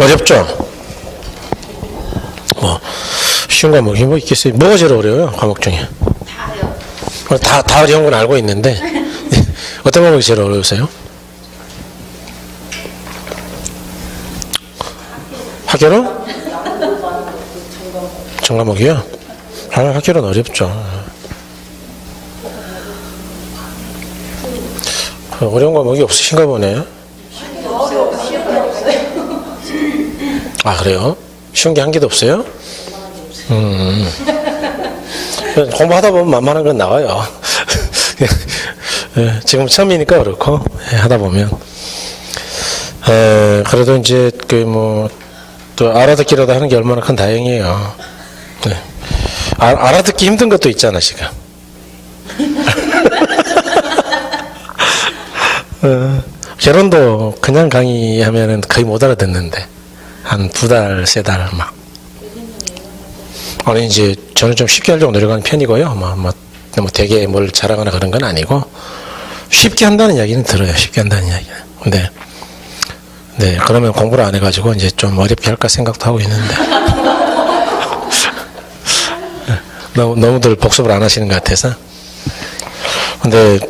어렵죠? 뭐 쉬운 과목이 뭐 있겠어요? 뭐가 제일 어려워요? 과목 중에? 다 어려운 건 알고 있는데 어떤 과목이 제일 어려우세요? 학교는? 전과목이요? 학교는 어렵죠. 어려운 과목이 없으신가 보네. 아, 그래요? 쉬운 게 한 개도 없어요? 공부하다 보면 만만한 건 나와요. 지금 처음이니까 그렇고, 하다 보면. 그래도 이제, 또 알아듣기라도 하는 게 얼마나 큰 다행이에요. 네. 알아듣기 힘든 것도 있잖아, 지금. 결혼도 그냥 강의하면은 거의 못 알아듣는데. 한 2달, 3달, 막. 아니, 이제, 저는 좀 쉽게 하려고 노력하는 편이고요. 뭐 되게 뭘 잘하거나 그런 건 아니고, 쉽게 한다는 이야기는 들어요. 쉽게 한다는 이야기는. 근데, 네, 그러면 공부를 안 해가지고, 이제 좀 어렵게 할까 생각도 하고 있는데. 너무들 복습을 안 하시는 것 같아서. 근데,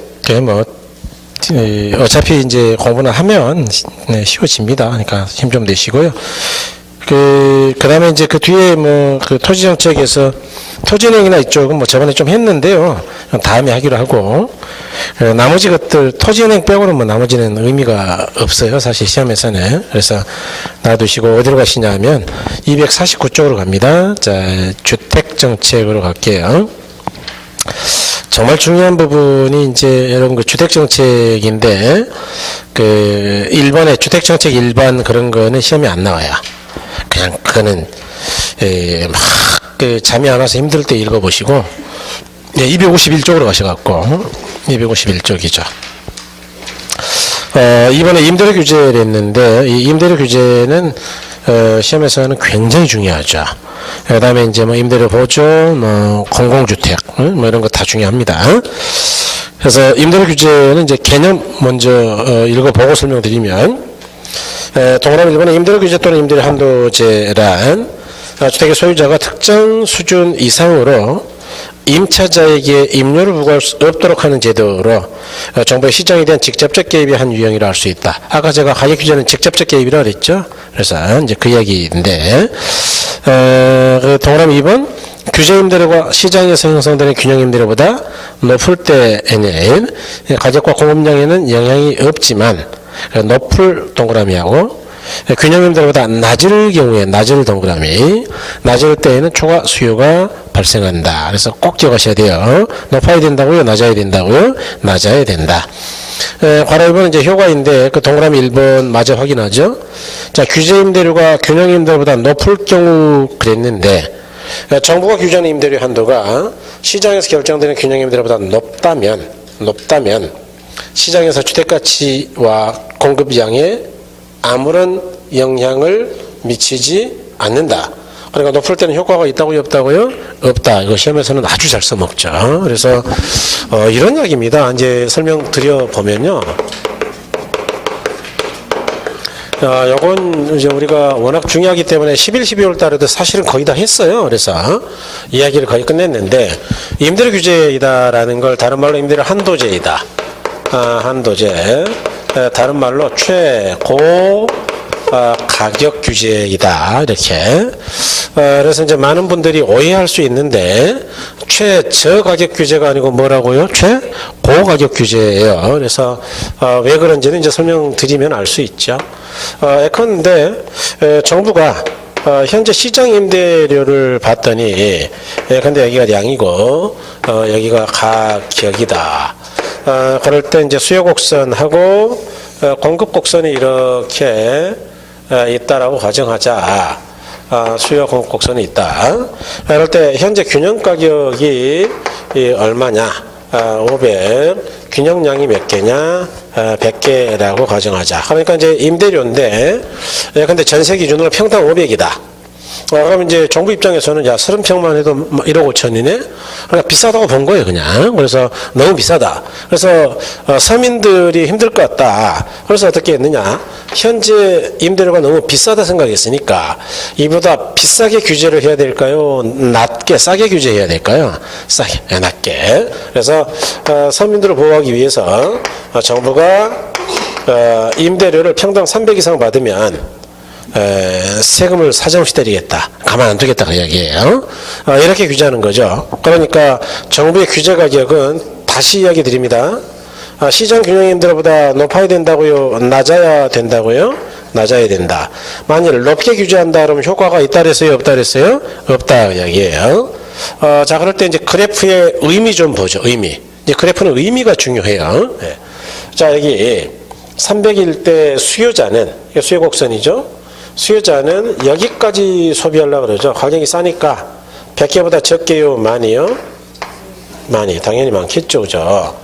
어차피 이제 공부는 하면, 네, 쉬워집니다. 그러니까 힘 좀 내시고요. 그 다음에 이제 그 뒤에 토지정책에서 토지은행이나 이쪽은 저번에 좀 했는데요. 다음에 하기로 하고, 나머지 것들, 토지은행 빼고는 나머지는 의미가 없어요. 사실 시험에서는. 그래서 놔두시고 어디로 가시냐면 249쪽으로 갑니다. 자, 주택정책으로 갈게요. 정말 중요한 부분이 이제 여러분 주택정책인데, 1번에 주택정책 일반 그런 거는 시험에 안 나와요. 그냥 그거는 잠이 안 와서 힘들 때 읽어보시고, 251쪽으로 가셔갖고 251쪽이죠. 이번에 임대료 규제를 했는데, 이 임대료 규제는 시험에서는 굉장히 중요하죠. 그 다음에 이제 임대료 보조, 공공주택, 이런 거 다 중요합니다. 그래서 임대료 규제는 이제 개념 먼저 읽어보고 설명드리면, 동그라미 1번에 임대료 규제 또는 임대료 한도제란 주택의 소유자가 특정 수준 이상으로 임차자에게 임료를 부과할 수 없도록 하는 제도로 정부의 시장에 대한 직접적 개입이 한 유형이라 할 수 있다. 아까 제가 가격 규제는 직접적 개입이라고 그랬죠. 그래서 이제 그 이야기인데, 그 동그라미 2번 규제 임대료가 시장에서 형성되는 균형 임대료보다 높을 때에는 가격과 공급량에는 영향이 없지만, 높을 동그라미하고 균형 임대료보다 낮을 경우에 낮을 동그라미, 낮을 때에는 초과 수요가 발생한다. 그래서 꼭 기억하셔야 돼요. 높아야 된다고요? 낮아야 된다고요? 낮아야 된다. 괄호 1번은 이제 효과인데, 그 동그라미 1번 마저 확인하죠. 자, 규제 임대료가 균형 임대료보다 높을 경우 그랬는데, 정부가 규제하는 임대료 한도가 시장에서 결정되는 균형 임대료보다 높다면 시장에서 주택가치와 공급량에 아무런 영향을 미치지 않는다. 그러니까 높을 때는 효과가 있다고요? 없다고요? 없다. 이거 시험에서는 아주 잘 써먹죠. 그래서 이런 이야기입니다. 이제 설명드려보면요. 요건 이제 우리가 워낙 중요하기 때문에 11, 12월 달에도 사실은 거의 다 했어요. 그래서 이야기를 거의 끝냈는데, 임대료 규제이다라는 걸 다른 말로 임대료 한도제이다. 한도제. 다른 말로 최고 가격 규제이다. 이렇게. 그래서 이제 많은 분들이 오해할 수 있는데, 최저 가격 규제가 아니고 뭐라고요? 최고 가격 규제예요. 그래서 왜 그런지는 이제 설명드리면 알 수 있죠. 예컨대 정부가 현재 시장 임대료를 봤더니, 근데 여기가 양이고 여기가 가격이다. 그럴 때 이제 수요 곡선하고 공급 곡선이 이렇게 있다라고 가정하자. 수요 공급 곡선이 있다. 그럴 때 현재 균형 가격이 얼마냐? 500. 균형량이 몇 개냐? 100개라고 가정하자. 그러니까 이제 임대료인데, 근데 전세 기준으로 평당 500이다. 그럼 이제 정부 입장에서는 야 30평만 해도 1억 5천이네. 그러니까 비싸다고 본 거예요, 그냥. 그래서 너무 비싸다. 그래서 서민들이 힘들 것 같다. 그래서 어떻게 했느냐? 현재 임대료가 너무 비싸다 생각했으니까 이보다 비싸게 규제를 해야 될까요? 낮게 싸게 규제해야 될까요? 싸게, 낮게. 그래서 서민들을 보호하기 위해서 정부가 임대료를 평당 300 이상 받으면 세금을 사정없이 때리겠다. 가만 안 두겠다 그 이야기예요. 이렇게 규제하는 거죠. 그러니까 정부의 규제 가격은 다시 이야기 드립니다. 시장 균형 임대료보다 높아야 된다고요? 낮아야 된다고요? 낮아야 된다. 만일 높게 규제한다 그러면 효과가 있다 그랬어요? 없다 그랬어요? 없다 그 이야기예요. 자, 그럴 때 이제 그래프의 의미 좀 보죠. 의미. 이제 그래프는 의미가 중요해요. 네. 자, 여기 300일 때 수요자는, 수요 곡선이죠. 수요자는 여기까지 소비하려고 그러죠. 가격이 싸니까 100개보다 적게요? 많이요? 많이. 당연히 많겠죠. 그죠?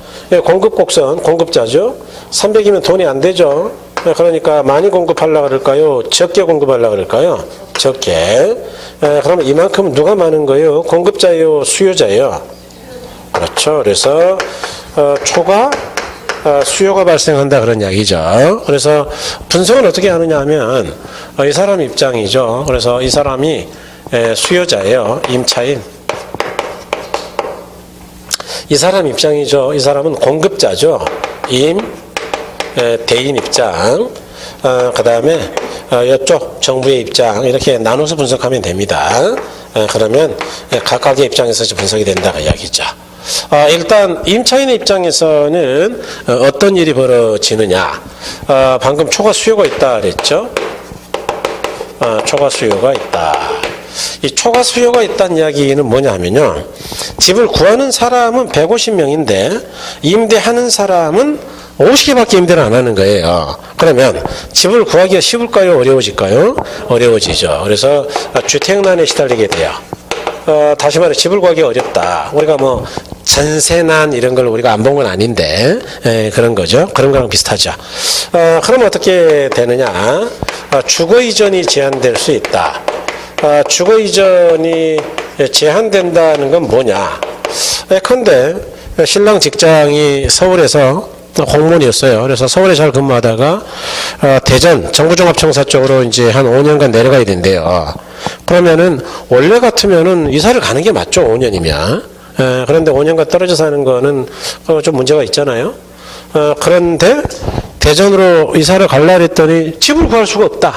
공급 곡선, 공급자죠. 300이면 돈이 안 되죠. 그러니까 많이 공급하려고 그럴까요? 적게 공급하려고 그럴까요? 적게. 그러면 이만큼 누가 많은 거예요? 공급자예요? 수요자예요? 그렇죠. 그래서 초과 수요가 발생한다 그런 이야기죠. 그래서 분석은 어떻게 하느냐 하면 이 사람 입장이죠. 그래서 이 사람이 수요자예요. 임차인. 이 사람 입장이죠. 이 사람은 공급자죠. 대인 입장. 그 다음에 이쪽 정부의 입장 이렇게 나눠서 분석하면 됩니다. 그러면 각각의 입장에서 분석이 된다 그 이야기죠. 일단 임차인의 입장에서는 어떤 일이 벌어지느냐. 방금 초과 수요가 있다 그랬죠. 초과 수요가 있다. 이 초과 수요가 있다는 이야기는 뭐냐면요. 집을 구하는 사람은 150명인데 임대하는 사람은 50개밖에 임대를 안 하는 거예요. 그러면 집을 구하기가 쉬울까요? 어려워질까요? 어려워지죠. 그래서 주택난에 시달리게 돼요. 다시 말해 집을 구하기 어렵다. 우리가 뭐 전세난 이런 걸 우리가 안 본 건 아닌데 그런 거죠. 그런 거랑 비슷하죠. 그럼 어떻게 되느냐? 주거 이전이 제한될 수 있다. 주거 이전이 제한된다는 건 뭐냐? 예컨대 신랑 직장이 서울에서 공무원이었어요. 그래서 서울에 잘 근무하다가 대전 정부종합청사 쪽으로 이제 한 5년간 내려가야 된대요. 그러면은 원래 같으면은 이사를 가는 게 맞죠. 5년이면. 그런데 5년간 떨어져 사는 거는 좀 문제가 있잖아요. 그런데 대전으로 이사를 갈라 했더니 집을 구할 수가 없다.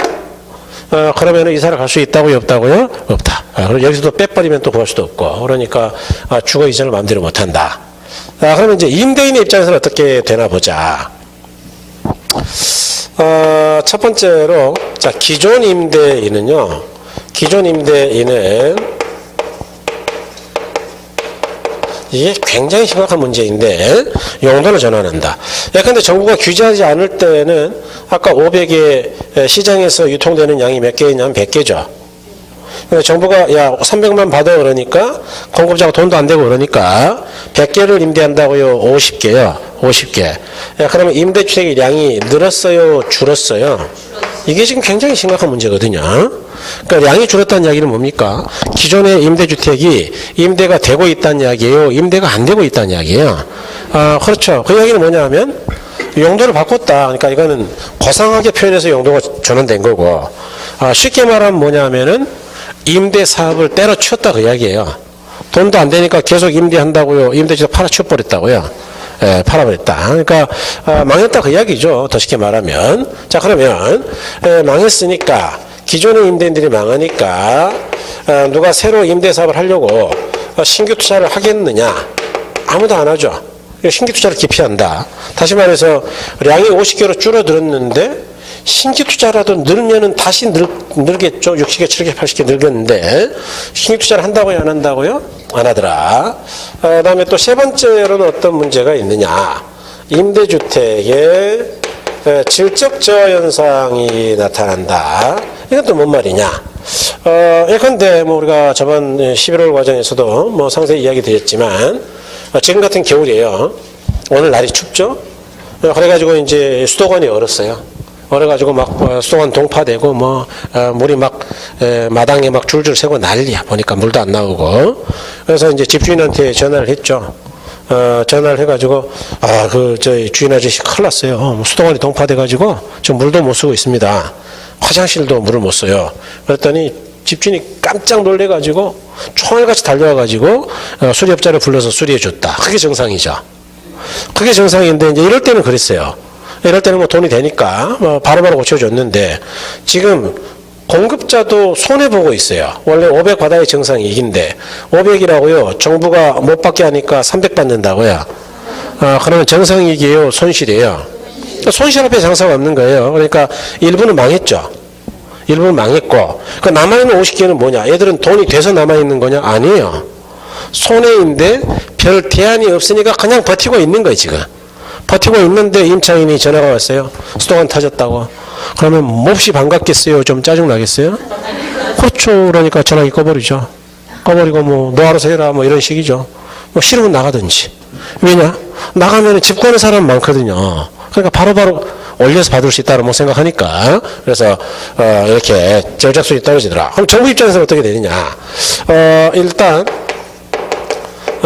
그러면은 이사를 갈 수 있다고요? 없다고요? 없다. 그럼 여기서도 빼버리면 또 구할 수도 없고. 그러니까 주거 이전을 마음대로 못 한다. 그러면 이제 임대인의 입장에서는 어떻게 되나 보자. 첫 번째로, 자, 기존 임대인은요, 기존 임대인은 이게 굉장히 심각한 문제인데 용도를 전환한다. 예컨대 정부가 규제하지 않을 때는 아까 500에 시장에서 유통되는 양이 몇 개냐면 100개죠. 정부가 야 300만 받아 그러니까 공급자가 돈도 안 되고 그러니까 100개를 임대한다고요? 50개요. 50개. 그러면 임대주택의 양이 늘었어요? 줄었어요? 이게 지금 굉장히 심각한 문제거든요. 그러니까 양이 줄었다는 이야기는 뭡니까? 기존의 임대주택이 임대가 되고 있다는 이야기예요? 임대가 안 되고 있다는 이야기예요? 그렇죠. 그 이야기는 뭐냐 하면 용도를 바꿨다. 그러니까 이거는 거상하게 표현해서 용도가 전환된 거고 쉽게 말하면 뭐냐 하면은 임대 사업을 때려치웠다 그 이야기예요. 돈도 안 되니까 계속 임대한다고요. 임대주택 팔아치워버렸다고요. 팔아버렸다. 그러니까 망했다 그 이야기죠. 더 쉽게 말하면. 자, 그러면 망했으니까 기존의 임대인들이 망하니까 누가 새로 임대 사업을 하려고 신규 투자를 하겠느냐? 아무도 안 하죠. 신규 투자를 기피한다. 다시 말해서 량이 50개로 줄어들었는데 신규 투자라도 늘면은 다시 늘겠죠. 60개, 70개, 80개 늘겠는데 신규 투자를 한다고요? 안 한다고요? 안 하더라. 그 다음에 또 세 번째로는 어떤 문제가 있느냐. 임대주택의 질적 저하 현상이 나타난다. 이건 또 뭔 말이냐. 예컨대 뭐 우리가 저번 11월 과정에서도 뭐 상세히 이야기 드렸지만 지금 같은 겨울이에요. 오늘 날이 춥죠. 그래가지고 이제 수도관이 얼었어요. 그래가지고 막 수도관 동파되고 물이 막 마당에 막 줄줄 새고 난리야. 보니까 물도 안 나오고. 그래서 이제 집주인한테 전화를 했죠. 전화를 해가지고 저희 주인 아저씨 큰일 났어요. 수도관이 동파돼가지고 지금 물도 못 쓰고 있습니다. 화장실도 물을 못 써요. 그랬더니 집주인이 깜짝 놀래가지고 총알같이 달려와가지고 수리업자를 불러서 수리해줬다. 그게 정상이죠. 그게 정상인데 이제 이럴 때는 그랬어요. 이럴 때는 뭐 돈이 되니까 바로바로 고쳐줬는데 지금 공급자도 손해보고 있어요. 원래 500 받아야 정상이익인데 500이라고요. 정부가 못 받게 하니까 300 받는다고요. 그러면 정상이익이에요? 손실이에요? 손실 앞에 장사가 없는 거예요. 그러니까 일부는 망했죠. 일부는 망했고 그 남아있는 50개는 뭐냐? 얘들은 돈이 돼서 남아있는 거냐? 아니에요. 손해인데 별 대안이 없으니까 그냥 버티고 있는 거예요. 지금 버티고 있는데 임차인이 전화가 왔어요. 수도관 터졌다고. 그러면 몹시 반갑겠어요? 좀 짜증나겠어요? 그렇죠. 그러니까 전화기 꺼버리죠. 꺼버리고 너 알아서 해라 이런 식이죠. 싫으면 나가든지. 왜냐? 나가면 집 구하는 사람 많거든요. 그러니까 바로바로 올려서 받을 수 있다고 생각하니까. 그래서 이렇게 절작수준이 떨어지더라. 그럼 정부 입장에서는 어떻게 되느냐? 일단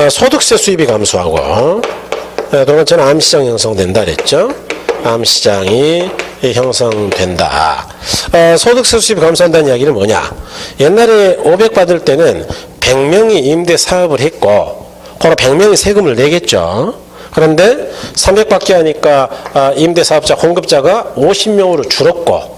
소득세 수입이 감소하고 그동안 저는 암시장 형성된다 그랬죠. 암시장이 형성된다. 소득세 수입이 감소한다는 이야기는 뭐냐? 옛날에 500 받을 때는 100명이 임대 사업을 했고 그럼 100명이 세금을 내겠죠. 그런데 300 받게 하니까 임대 사업자 공급자가 50명으로 줄었고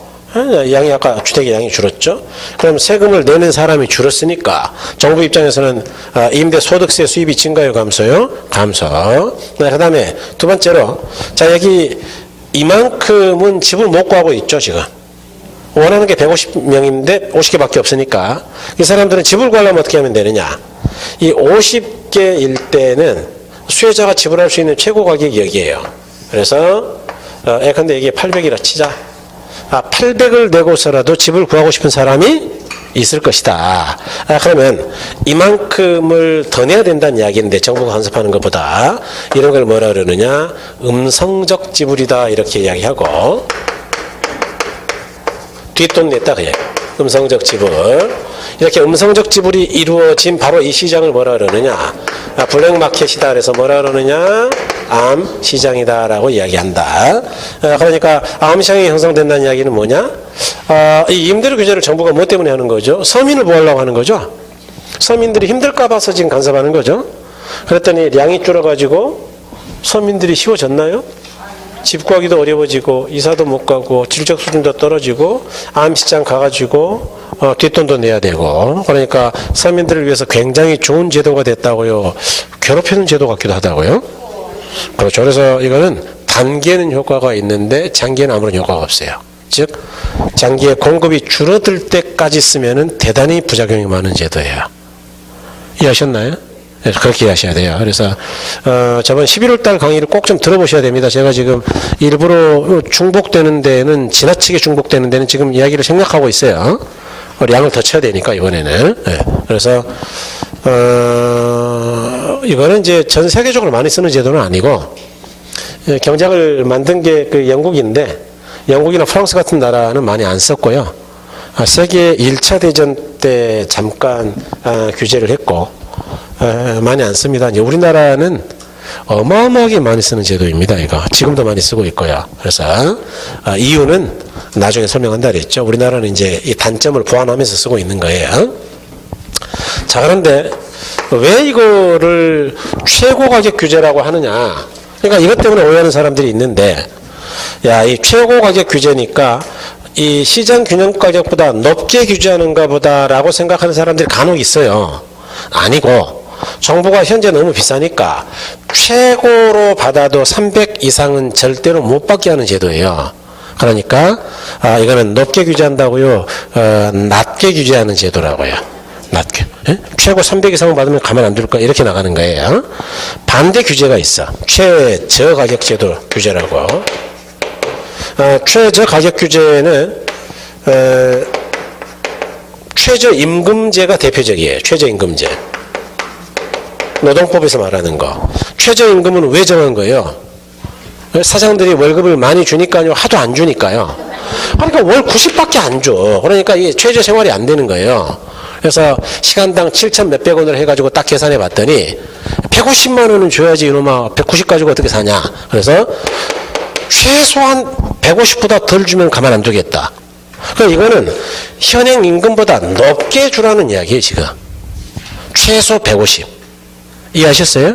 양이 아까 주택의 양이 줄었죠. 그럼 세금을 내는 사람이 줄었으니까 정부 입장에서는 임대 소득세 수입이 증가요, 감소요? 감소. 그 다음에 두 번째로 자 여기 이만큼은 집을 못 구하고 있죠. 지금 원하는 게 150명인데 50개밖에 없으니까 이 사람들은 집을 구하려면 어떻게 하면 되느냐? 이 50개일 때는 수혜자가 지불할 수 있는 최고 가격이 여기에요. 그래서 예컨대 이게 800이라 치자. 800을 내고서라도 집을 구하고 싶은 사람이 있을 것이다. 그러면 이만큼을 더 내야 된다는 이야기인데 정부가 간섭하는 것보다 이런 걸 뭐라 그러느냐? 음성적 지불이다 이렇게 이야기하고 뒷돈 냈다 그냥 음성적 지불. 이렇게 음성적 지불이 이루어진 바로 이 시장을 뭐라 그러느냐? 블랙마켓이다. 그래서 뭐라 그러느냐? 암시장이다라고 이야기한다. 그러니까 암시장이 형성된다는 이야기는 뭐냐? 이 임대료 규제를 정부가 뭐 때문에 하는 거죠? 서민을 보호하려고 하는 거죠. 서민들이 힘들까 봐서 지금 간섭하는 거죠. 그랬더니 량이 줄어가지고 서민들이 쉬워졌나요? 집 구하기도 어려워지고 이사도 못 가고 질적 수준도 떨어지고 암시장 가가지고 뒷돈도 내야 되고 그러니까 서민들을 위해서 굉장히 좋은 제도가 됐다고요. 괴롭히는 제도 같기도 하다고요. 그렇죠. 그래서 이거는 단기에는 효과가 있는데 장기에는 아무런 효과가 없어요. 즉 장기에 공급이 줄어들 때까지 쓰면은 대단히 부작용이 많은 제도예요. 이해하셨나요? 네, 그렇게 이해하셔야 돼요. 그래서 저번 11월 달 강의를 꼭 좀 들어보셔야 됩니다. 제가 지금 일부러 중복되는 데는 지나치게 중복되는 데는 지금 이야기를 생략하고 있어요. 량을 더 쳐야 되니까 이번에는. 네. 그래서 이거는 이제 전 세계적으로 많이 쓰는 제도는 아니고 경작을 만든 게 그 영국인데 영국이나 프랑스 같은 나라는 많이 안 썼고요. 세계 1차 대전 때 잠깐 규제를 했고 많이 안 씁니다. 이제 우리나라는 어마어마하게 많이 쓰는 제도입니다. 이거 지금도 많이 쓰고 있고요. 그래서 이유는 나중에 설명한다 그랬죠. 우리나라는 이제 이 단점을 보완하면서 쓰고 있는 거예요. 자, 그런데 왜 이거를 최고 가격 규제라고 하느냐? 그러니까 이것 때문에 오해하는 사람들이 있는데, 야, 이 최고 가격 규제니까 이 시장 균형 가격보다 높게 규제하는가 보다라고 생각하는 사람들이 간혹 있어요. 아니고 정부가 현재 너무 비싸니까 최고로 받아도 300 이상은 절대로 못 받게 하는 제도예요. 그러니까 이거는 높게 규제한다고요. 낮게 규제하는 제도라고요. 낮게. 예? 최고 300 이상을 받으면 가만 안 둘 거야. 이렇게 나가는 거예요. 반대 규제가 있어. 최저 가격 제도 규제라고. 최저 가격 규제는 최저임금제가 대표적이에요. 최저임금제. 노동법에서 말하는 거. 최저임금은 왜 정한 거예요? 사장들이 월급을 많이 주니까요. 하도 안 주니까요. 그러니까 월 90밖에 안 줘. 그러니까 이게 최저 생활이 안 되는 거예요. 그래서 시간당 7천 몇백 원을 해가지고 딱 계산해 봤더니 150만 원은 줘야지 이놈아 190 가지고 어떻게 사냐. 그래서 최소한 150보다 덜 주면 가만 안 두겠다. 그러니까 이거는 현행 임금보다 높게 주라는 이야기예요 지금. 최소 150. 이해하셨어요?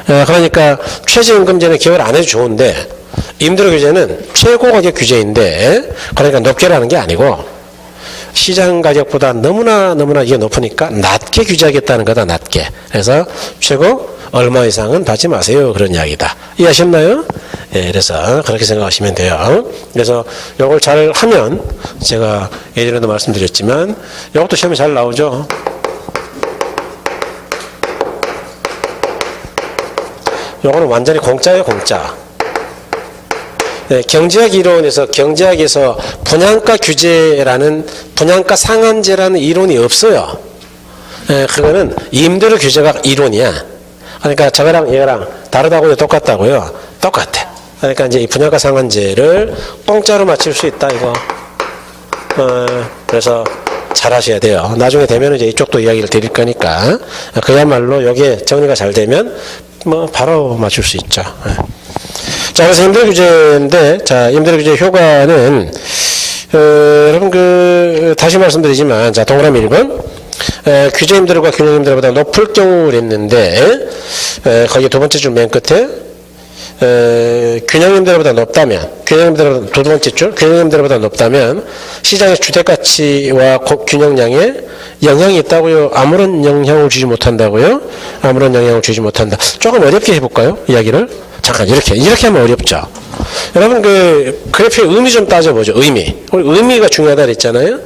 그러니까 최저임금제는 개월 안 해도 좋은데 임대료 규제는 최고 가격 규제인데 그러니까 높게라는 게 아니고 시장 가격보다 너무나 이게 높으니까 낮게 규제하겠다는 거다. 낮게. 그래서 최고 얼마 이상은 받지 마세요. 그런 이야기다. 이해하셨나요? 예, 그래서 그렇게 생각하시면 돼요. 그래서 이걸 잘 하면 제가 예전에도 말씀드렸지만 이것도 시험에 잘 나오죠. 이거는 완전히 공짜예요. 공짜. 네, 경제학 이론에서 경제학에서 분양가 규제라는 분양가 상한제라는 이론이 없어요. 네, 그거는 임대료 규제가 이론이야. 그러니까 저거랑 얘랑 다르다고요, 똑같다고요? 똑같아. 그러니까 이제 이 분양가 상한제를 공짜로 맞출 수 있다 이거. 그래서 잘 하셔야 돼요. 나중에 되면 이제 이쪽도 이야기를 드릴 거니까 그야말로 여기에 정리가 잘 되면 뭐 바로 맞출 수 있죠. 네. 자, 그래서 임대료 규제인데, 자, 임대료 규제 효과는, 여러분, 다시 말씀드리지만, 자, 동그라미 1번. 규제 임대료가 균형 임대료보다 높을 경우랬는데, 거기 두 번째 줄 맨 끝에, 균형 임대료보다 높다면, 균형 임대료보다 두 번째 줄, 균형 임대료보다 높다면, 시장의 주택가치와 균형량에 영향이 있다고요? 아무런 영향을 주지 못한다고요? 아무런 영향을 주지 못한다. 조금 어렵게 해볼까요? 이야기를? 잠깐 이렇게 하면 어렵죠. 여러분 그래프의 의미 좀 따져보죠. 의미가 중요하다 그랬잖아요.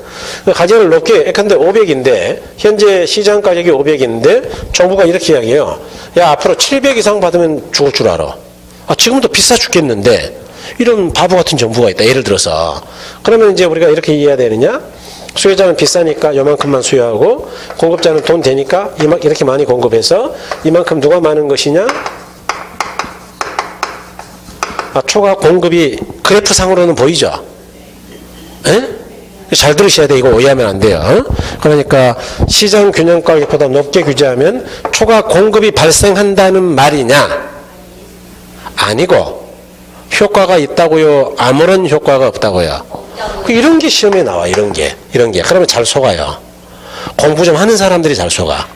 가격을 높게 근데 500인데 현재 시장 가격이 500인데 정부가 이렇게 이야기해요. 야 앞으로 700 이상 받으면 죽을 줄 알아. 지금도 비싸 죽겠는데 이런 바보 같은 정부가 있다. 예를 들어서 그러면 이제 우리가 이렇게 이해해야 되느냐? 수요자는 비싸니까 요만큼만 수요하고 공급자는 돈 되니까 이렇게 많이 공급해서 이만큼 누가 많은 것이냐? 초과 공급이 그래프상으로는 보이죠? 에? 잘 들으셔야 돼. 이거 오해하면 안 돼요. 그러니까 시장 균형 가격보다 높게 규제하면 초과 공급이 발생한다는 말이냐? 아니고 효과가 있다고요? 아무런 효과가 없다고요? 이런 게 시험에 나와. 이런 게. 그러면 잘 속아요. 공부 좀 하는 사람들이 잘 속아.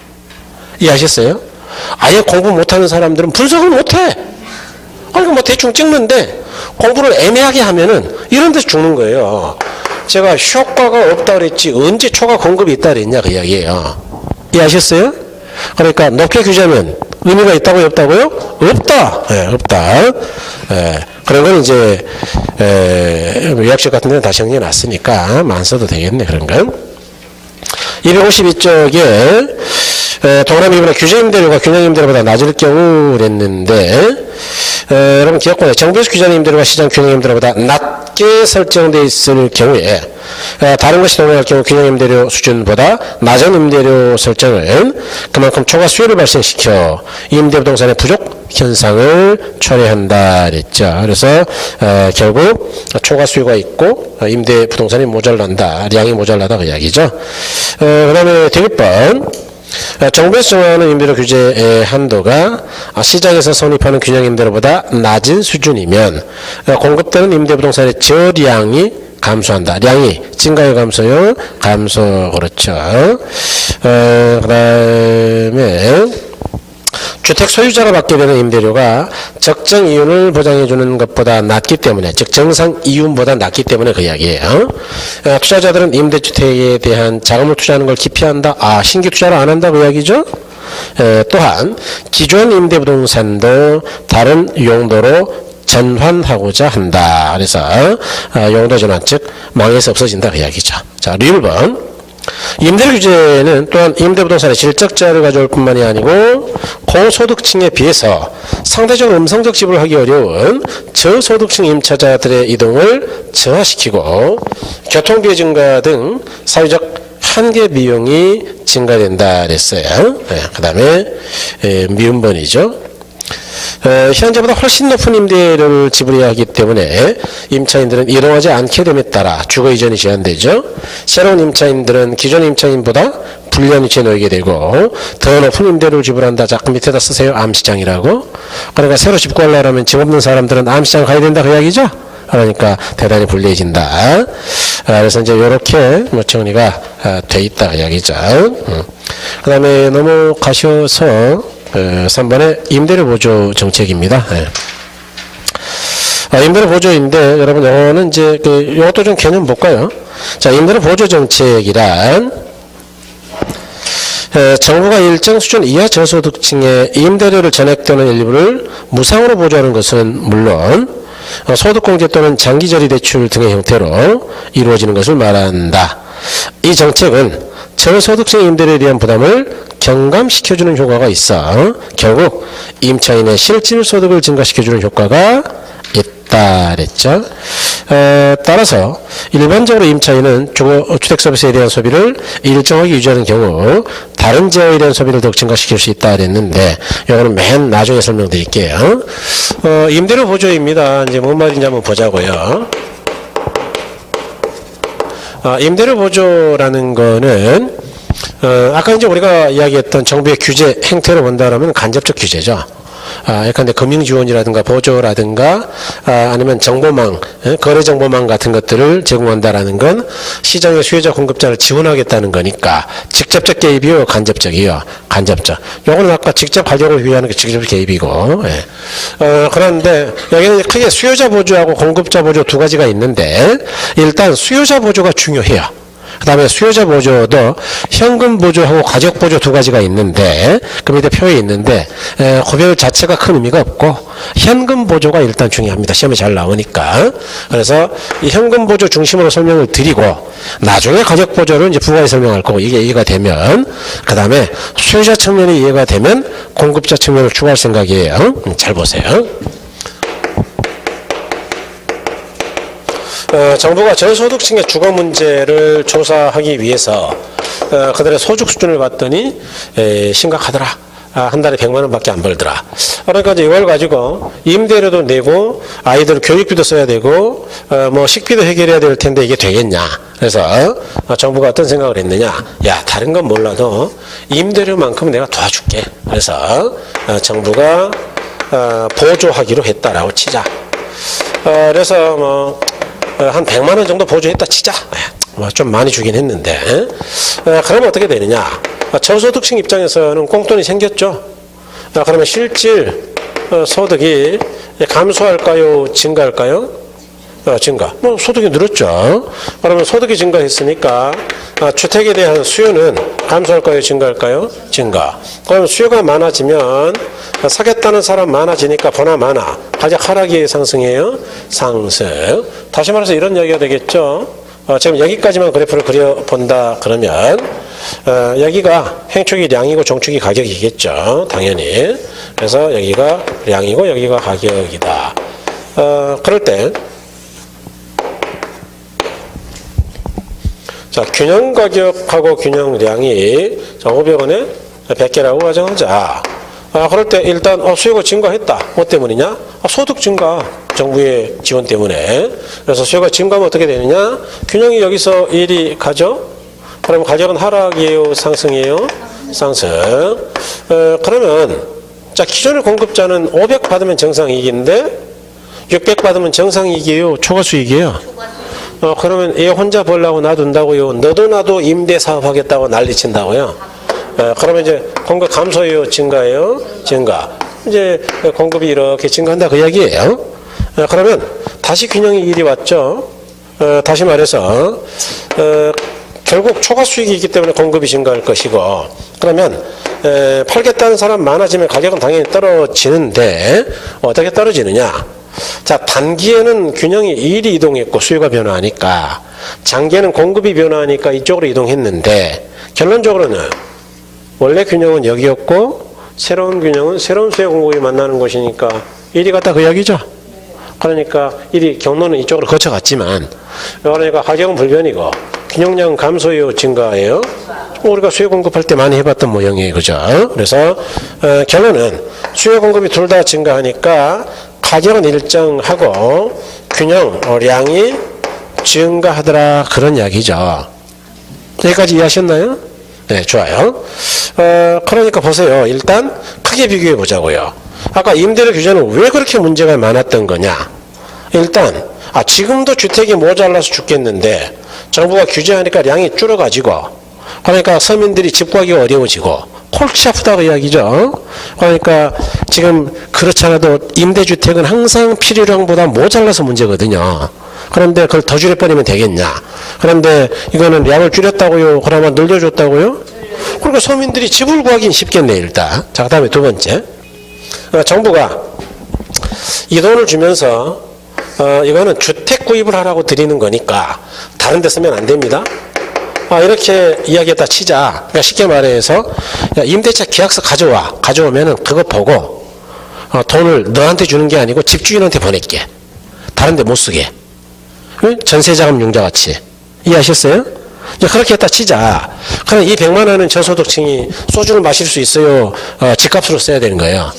이해하셨어요? 아예 공부 못하는 사람들은 분석을 못해. 그러니까 뭐 대충 찍는데 공부를 애매하게 하면은 이런 데서 죽는 거예요. 제가 효과가 없다 그랬지 언제 초과 공급이 있다 그랬냐 그 이야기예요. 이해하셨어요? 그러니까 높게 규제하면 의미가 있다고요? 없다고요? 없다. 네, 없다. 그런 건 이제 요약식 같은 데는 다 정리해 놨으니까 안 써도 되겠네. 그런 건 252쪽에 동그라미 2번에 규제 임대료가 균형 임대료보다 낮을 경우랬는데 여러분 기억권에 정부에서 규제하는 임대료가 시장 균형 임대료보다 낮게 설정되어 있을 경우에 다른 것이 동일할 경우 균형 임대료 수준보다 낮은 임대료 설정은 그만큼 초과 수요를 발생시켜 임대부동산의 부족 현상을 초래한다 그랬죠. 그래서 결국 초과 수요가 있고 임대부동산이 모자란다. 량이 모자라다 그 이야기죠. 그 다음에 대립번 정부에서 정하는 임대료 규제의 한도가 시장에서 성립하는 균형 임대료보다 낮은 수준이면 공급되는 임대부동산의 저량이 감소한다. 량이 증가요 감소요? 감소. 그렇죠. 그 다음에 주택 소유자가 받게 되는 임대료가 적정 이윤을 보장해주는 것보다 낮기 때문에, 즉 정상 이윤보다 낮기 때문에 그 이야기예요. 투자자들은 임대주택에 대한 자금을 투자하는 걸 기피한다. 신규 투자를 안 한다 그 이야기죠. 또한 기존 임대부동산도 다른 용도로 전환하고자 한다. 그래서 용도 전환, 즉 망해서 없어진다 그 이야기죠. 자, 1번 임대료 규제는 또한 임대부동산의 질적자를 가져올 뿐만이 아니고 고소득층에 비해서 상대적으로 음성적 지불하기 어려운 저소득층 임차자들의 이동을 저하시키고 교통비 증가 등 사회적 한계 비용이 증가된다 그랬어요. 그 다음에 미음번이죠. 현재보다 훨씬 높은 임대료를 지불해야 하기 때문에 임차인들은 이동하지 않게 됨에 따라 주거 이전이 제한되죠. 새로운 임차인들은 기존 임차인보다 불리한 위치에 놓이게 되고 더 높은 임대료를 지불한다. 자, 그 밑에다 쓰세요. 암시장이라고. 그러니까 새로 집 구하려면 집 없는 사람들은 암시장 가야 된다 그 이야기죠. 그러니까 대단히 불리해진다. 그래서 이제 이렇게 뭐 정리가 돼 있다 그 이야기죠. 그 다음에 넘어가셔서 3번에 임대료 보조 정책입니다. 임대료 보조인데 여러분 이거는 이제 이것도 좀 개념 볼까요? 자, 임대료 보조 정책이란 정부가 일정 수준 이하 저소득층의 임대료를 전액 또는 일부를 무상으로 보조하는 것은 물론 소득공제 또는 장기저리 대출 등의 형태로 이루어지는 것을 말한다. 이 정책은 저소득층 임대료에 대한 부담을 경감시켜주는 효과가 있어 결국 임차인의 실질 소득을 증가시켜주는 효과가 있다 그랬죠. 따라서 일반적으로 임차인은 주택 서비스에 대한 소비를 일정하게 유지하는 경우 다른 재화에 대한 소비를 더욱 증가시킬 수 있다 그랬는데 이거는 맨 나중에 설명드릴게요. 임대료 보조입니다. 이제 뭔 말인지 한번 보자고요. 임대료 보조라는 거는 아까 이제 우리가 이야기했던 정부의 규제 행태로 본다면 간접적 규제죠. 예컨대 금융지원이라든가 보조라든가 아니면 정보망, 거래정보망 같은 것들을 제공한다라는 건 시장의 수요자 공급자를 지원하겠다는 거니까 직접적 개입이요, 간접적이요. 간접적. 요거는 아까 직접 가격을 위하는 게 직접 개입이고. 그런데 여기는 크게 수요자 보조하고 공급자 보조 두 가지가 있는데 일단 수요자 보조가 중요해요. 그 다음에 수요자 보조도 현금 보조하고 가격 보조 두 가지가 있는데 그 밑에 표에 있는데 구별 자체가 큰 의미가 없고 현금 보조가 일단 중요합니다. 시험에 잘 나오니까. 그래서 이 현금 보조 중심으로 설명을 드리고 나중에 가격 보조를 이제 부가에 설명할 거고 이게 이해가 되면 그 다음에 수요자 측면이 이해가 되면 공급자 측면을 추가할 생각이에요. 잘 보세요. 정부가 저소득층의 주거 문제를 조사하기 위해서 그들의 소득 수준을 봤더니 심각하더라. 한 달에 100만 원밖에 안 벌더라. 그러니까 이제 이걸 가지고 임대료도 내고 아이들 교육비도 써야 되고 뭐 식비도 해결해야 될 텐데 이게 되겠냐. 그래서 정부가 어떤 생각을 했느냐. 야, 다른 건 몰라도 임대료만큼 내가 도와줄게. 그래서 정부가 보조하기로 했다라고 치자. 그래서 뭐 한 100만 원 정도 보조했다 치자. 좀 많이 주긴 했는데. 그러면 어떻게 되느냐. 저소득층 입장에서는 꽁돈이 생겼죠. 그러면 실질 소득이 감소할까요? 증가할까요? 증가. 뭐 소득이 늘었죠. 그러면 소득이 증가했으니까 주택에 대한 수요는 감소할까요? 증가할까요? 증가. 그러면 수요가 많아지면 사겠다는 사람 많아지니까 보나 마나 가격 하락이에요? 상승이에요? 상승. 다시 말해서 이런 이야기가 되겠죠. 지금 여기까지만 그래프를 그려본다 그러면 여기가 행축이 량이고 종축이 가격이겠죠. 당연히. 그래서 여기가 량이고 여기가 가격이다. 그럴 때 자, 균형 가격하고 균형량이 500원에 100개라고 가정하자. 그럴 때 일단 수요가 증가했다. 뭐 때문이냐? 소득 증가. 정부의 지원 때문에. 그래서 수요가 증가하면 어떻게 되느냐? 균형이 여기서 1이 가죠? 그러면 가격은 하락이에요? 상승이에요? 상승. 그러면 자, 기존의 공급자는 500 받으면 정상이익인데 600 받으면 정상이익이에요? 초과수익이에요? 그러면 얘 혼자 벌라고 놔둔다고요? 너도 나도 임대 사업하겠다고 난리친다고요? 그러면 이제 공급 감소예요? 증가예요? 증가. 이제 공급이 이렇게 증가한다 그 이야기예요. 그러면 다시 균형이 1이 왔죠. 다시 말해서 결국 초과 수익이 있기 때문에 공급이 증가할 것이고 그러면 팔겠다는 사람 많아지면 가격은 당연히 떨어지는데 어떻게 떨어지느냐. 자, 단기에는 균형이 1이 이동했고 수요가 변화하니까 장기에는 공급이 변화하니까 이쪽으로 이동했는데 결론적으로는 원래 균형은 여기였고 새로운 균형은 새로운 수요 공급이 만나는 곳이니까 1이 같다 그 이야기죠. 그러니까 이 경로는 이쪽으로 거쳐갔지만 그러니까 가격은 불변이고 균형량 감소요 증가예요. 우리가 수요 공급할 때 많이 해봤던 모형이에요. 그죠? 그래서 결론은 수요 공급이 둘 다 증가하니까 가격은 일정하고 균형량이 증가하더라. 그런 이야기죠. 여기까지 이해하셨나요? 네, 좋아요. 그러니까 보세요. 일단 크게 비교해 보자고요. 아까 임대료 규제는 왜 그렇게 문제가 많았던 거냐? 일단 지금도 주택이 모자라서 죽겠는데 정부가 규제하니까 량이 줄어가지고 그러니까 서민들이 집 구하기가 어려워지고 골치 아프다고 이야기죠. 그러니까 지금 그렇지 않아도 임대주택은 항상 필요량보다 모자라서 문제거든요. 그런데 그걸 더 줄여버리면 되겠냐? 그런데 이거는 량을 줄였다고요? 그러면 늘려줬다고요? 그러니까 서민들이 집을 구하기는 쉽겠네 일단. 자, 그다음에 두 번째, 정부가 이 돈을 주면서 이거는 주택 구입을 하라고 드리는 거니까 다른 데 쓰면 안 됩니다. 이렇게 이야기했다 치자. 그러니까 쉽게 말해서 임대차 계약서 가져오면은 그거 보고 돈을 너한테 주는 게 아니고 집주인한테 보낼게. 다른 데 못 쓰게. 전세자금 융자같이. 이해하셨어요? 그렇게 했다 치자. 그럼 이 100만 원은 저소득층이 소주를 마실 수 있어요? 집값으로 써야 되는 거예요.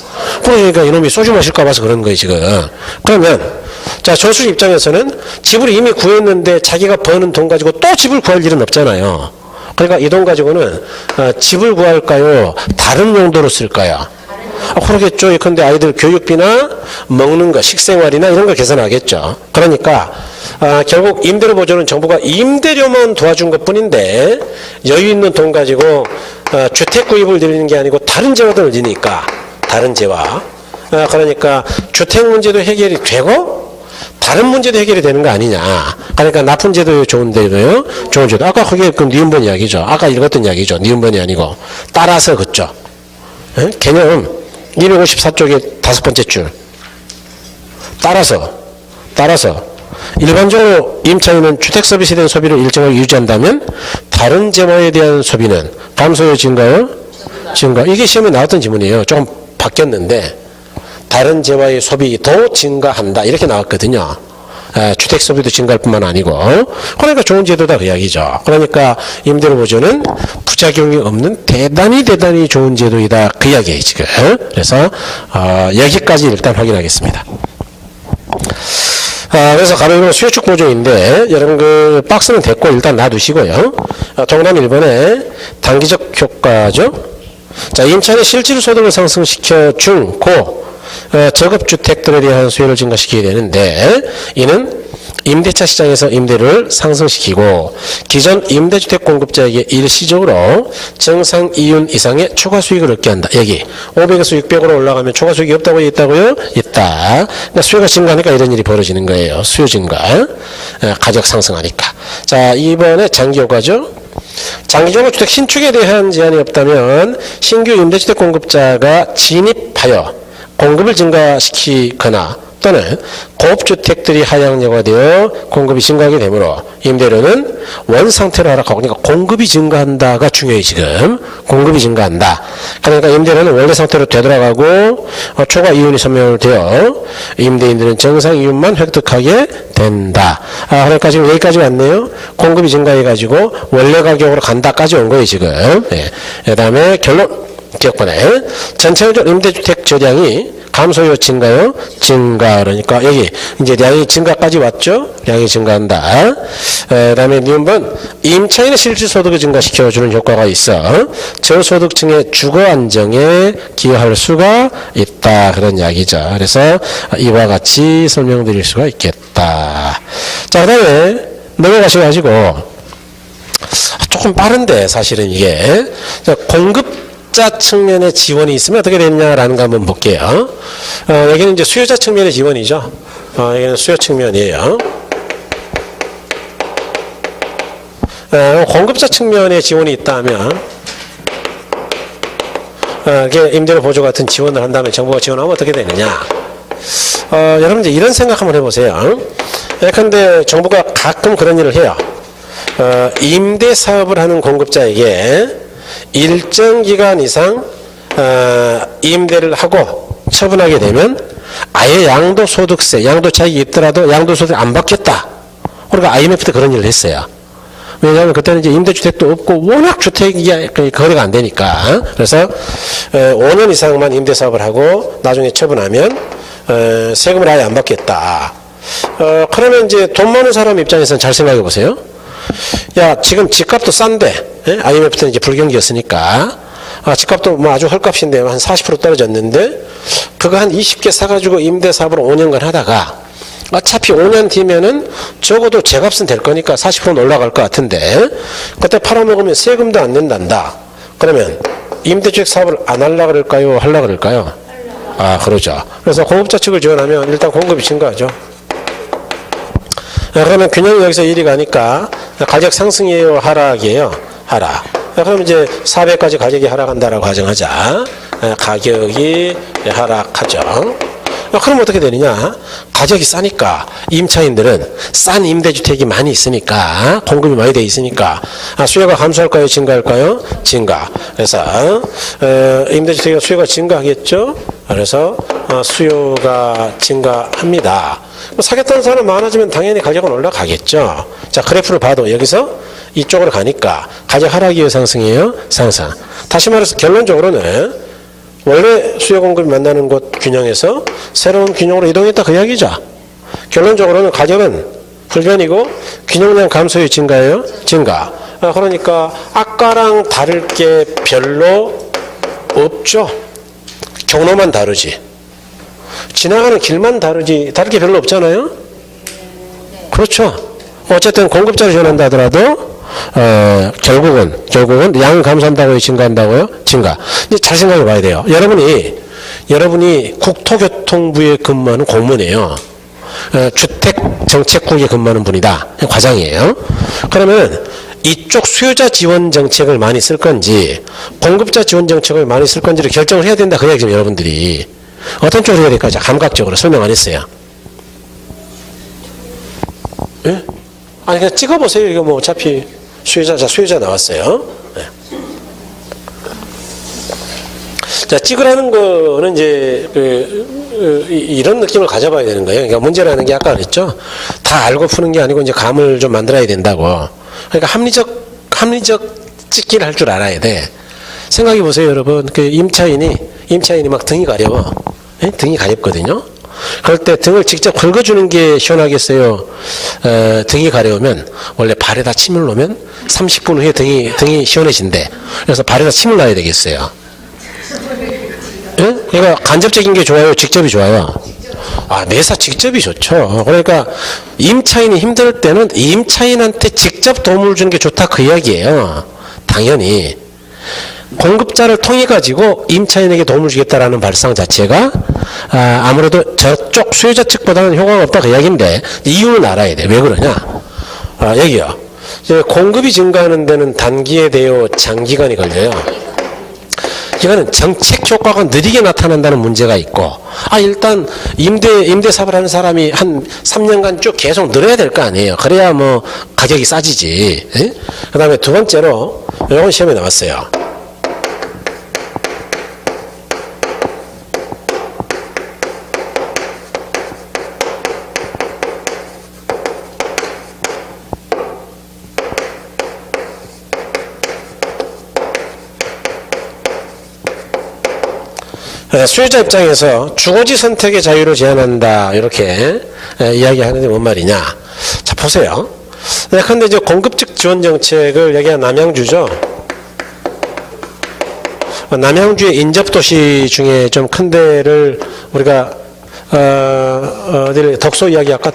그러니까 이놈이 소주 마실까 봐서 그런 거예요 지금. 그러면 자, 저수 입장에서는 집을 이미 구했는데 자기가 버는 돈 가지고 또 집을 구할 일은 없잖아요. 그러니까 이 돈 가지고는 집을 구할까요? 다른 용도로 쓸까요? 그러겠죠. 근데 아이들 교육비나 먹는 거, 식생활이나 이런 거 계산하겠죠. 그러니까 결국 임대료 보조는 정부가 임대료만 도와준 것뿐인데 여유 있는 돈 가지고 주택 구입을 늘리는 게 아니고 다른 재화도 늘리니까 다른 재화. 그러니까 주택 문제도 해결이 되고 다른 문제도 해결이 되는 거 아니냐. 그러니까 나쁜 제도 좋은 제도요. 좋은 제도. 아까 그게 그 니은번 이야기죠. 아까 읽었던 이야기죠. 니은번이 아니고 따라서 그죠. 개념 254쪽의 5번째 줄. 따라서 일반적으로 임차인은 주택 서비스에 대한 소비를 일정하게 유지한다면 다른 재화에 대한 소비는 감소요 증가요? 증가. 이게 시험에 나왔던 지문이에요. 조금 바뀌었는데 다른 재화의 소비도 증가한다. 이렇게 나왔거든요. 주택 소비도 증가할 뿐만 아니고. 그러니까 좋은 제도다 그 이야기죠. 그러니까 임대료 보조는 부작용이 없는 대단히 좋은 제도이다. 그 이야기예요 지금. 그래서 여기까지 일단 확인하겠습니다. 그래서 가로이는 수요축 보조인데 여러분 그 박스는 됐고 일단 놔두시고요. 동남 1번에 단기적 효과죠. 자, 임차인의 실질 소득을 상승시켜 중, 고 저급주택들에 대한 수요를 증가시키게 되는데 이는 임대차 시장에서 임대료를 상승시키고 기존 임대주택 공급자에게 일시적으로 정상 이윤 이상의 추가 수익을 얻게 한다. 여기 500에서 600으로 올라가면 추가 수익이 없다고 있다고요? 있다. 그러니까 수요가 증가하니까 이런 일이 벌어지는 거예요. 수요 증가. 가격 상승하니까. 자, 2번에 장기효과죠. 장기적으로 주택 신축에 대한 제한이 없다면 신규 임대주택 공급자가 진입하여 공급을 증가시키거나 또는 고급주택들이 하향 여과되어 공급이 증가하게 되므로 임대료는 원상태로 하락하고, 그러니까 공급이 증가한다가 중요해 지금. 공급이 증가한다. 그러니까 임대료는 원래 상태로 되돌아가고 초과 이윤이 소멸되어 임대인들은 정상 이윤만 획득하게 된다. 그러니까 지금 여기까지 왔네요. 공급이 증가해가지고 원래 가격으로 간다까지 온 거예요 지금. 네. 그 다음에 결론 기억번에 전체적으로 임대주택 저량이 감소요 증가요? 증가. 그러니까 여기 이제 량이 증가까지 왔죠? 량이 증가한다. 그 다음에 니은번 임차인의 실질 소득을 증가시켜주는 효과가 있어 저소득층의 주거 안정에 기여할 수가 있다. 그런 이야기죠. 그래서 이와 같이 설명드릴 수가 있겠다. 자, 그 다음에 넘어가셔가지고 조금 빠른데 사실은 이게 공급 자 측면의 지원이 있으면 어떻게 되느냐라는 거 한번 볼게요. 여기는 이제 수요자 측면의 지원이죠. 여기는 수요 측면이에요. 공급자 측면의 지원이 있다면, 임대료 보조 같은 지원을 한다면 정부가 지원하면 어떻게 되느냐. 여러분 이제 이런 생각 한번 해보세요. 예컨대 정부가 가끔 그런 일을 해요. 임대 사업을 하는 공급자에게 일정 기간 이상 임대를 하고 처분하게 되면 아예 양도소득세, 양도차익이 있더라도 양도소득 안 받겠다. 그러니까 IMF 때 그런 일을 했어요. 왜냐하면 그때는 이제 임대주택도 없고 워낙 주택이 거래가 안 되니까. 그래서 5년 이상만 임대사업을 하고 나중에 처분하면 세금을 아예 안 받겠다. 그러면 이제 돈 많은 사람 입장에서는 잘 생각해 보세요. 야, 지금 집값도 싼데, IMF 때는 이제 불경기였으니까. 집값도 뭐 아주 헐값인데 한 40% 떨어졌는데, 그거 한 20개 사가지고 임대사업으로 5년간 하다가, 어차피 5년 뒤면은 적어도 제값은 될 거니까 40%는 올라갈 것 같은데, 그때 팔아먹으면 세금도 안 낸단다. 그러면 임대주택 사업을 안 하려고 그럴까요? 하려고 그럴까요? 그러죠. 그래서 공급자 측을 지원하면 일단 공급이 증가하죠. 그러면 균형이 여기서 1이 가니까 가격 상승이에요, 하락이에요? 하락. 그럼 이제 400까지 가격이 하락한다라고 가정하자. 가격이 하락하죠. 그럼 어떻게 되느냐? 가격이 싸니까 임차인들은 싼 임대주택이 많이 있으니까, 공급이 많이 돼 있으니까 수요가 감소할까요? 증가할까요? 증가. 그래서 임대주택의 수요가 증가하겠죠. 그래서 수요가 증가합니다. 사겠다는 사람 많아지면 당연히 가격은 올라가겠죠. 자, 그래프를 봐도 여기서 이쪽으로 가니까 가격 하락이에요, 상승이에요? 상승. 다시 말해서 결론적으로는 원래 수요 공급이 만나는 곳 균형에서 새로운 균형으로 이동했다, 그 이야기죠. 결론적으로는 가격은 불변이고 균형량 감소율 증가예요? 증가. 그러니까 아까랑 다를 게 별로 없죠. 경로만 다르지. 지나가는 길만 다르지 다를 게 별로 없잖아요. 그렇죠. 어쨌든 공급자를 지원한다 하더라도 결국은 양을 감소한다고요, 증가한다고요? 증가. 이제 잘 생각해 봐야 돼요. 여러분이 국토교통부에 근무하는 공무원이에요. 주택정책국에 근무하는 분이다. 과장이에요. 그러면 이쪽 수요자 지원 정책을 많이 쓸 건지 공급자 지원 정책을 많이 쓸 건지를 결정을 해야 된다, 그 얘기죠. 여러분들이 어떤 쪽으로 해야 될까? 감각적으로 설명 안 했어요. 예? 아니, 그냥 찍어보세요. 이거 뭐 어차피 수요자 나왔어요. 네. 자, 찍으라는 거는 이제 이런 느낌을 가져봐야 되는 거예요. 그러니까 문제라는 게 아까 그랬죠. 다 알고 푸는 게 아니고 이제 감을 좀 만들어야 된다고. 그러니까 합리적 찍기를 할 줄 알아야 돼. 생각해 보세요, 여러분. 그 임차인이 막 등이 가려워. 네? 등이 가렵거든요. 그럴 때 등을 직접 긁어주는 게 시원하겠어요? 등이 가려우면 원래 발에다 침을 놓으면 30분 후에 등이 시원해진대. 그래서 발에다 침을 놔야 되겠어요. 예? 그러니까 간접적인 게 좋아요? 직접이 좋아요? 매사 직접이 좋죠. 그러니까 임차인이 힘들 때는 임차인한테 직접 도움을 주는 게 좋다, 그 이야기예요. 당연히. 공급자를 통해 가지고 임차인에게 도움을 주겠다라는 발상 자체가 아무래도 저쪽 수요자 측보다는 효과가 없다, 그 이야기인데 이유는 알아야 돼. 왜 그러냐? 여기요. 공급이 증가하는 데는 단기에 대여 장기간이 걸려요. 이거는 정책 효과가 느리게 나타난다는 문제가 있고, 일단 임대 사업을 하는 사람이 한 3년간 쭉 계속 늘어야 될 거 아니에요. 그래야 뭐 가격이 싸지지. 그 다음에 두 번째로 이건 시험에 나왔어요. 수요자 입장에서 주거지 선택의 자유를 제한한다, 이렇게 이야기하는데 뭔 말이냐? 자, 보세요. 근데 이제 공급적 지원 정책을 여기가 남양주죠. 남양주의 인접도시 중에 좀 큰 데를 우리가 어디를 덕소 이야기할까?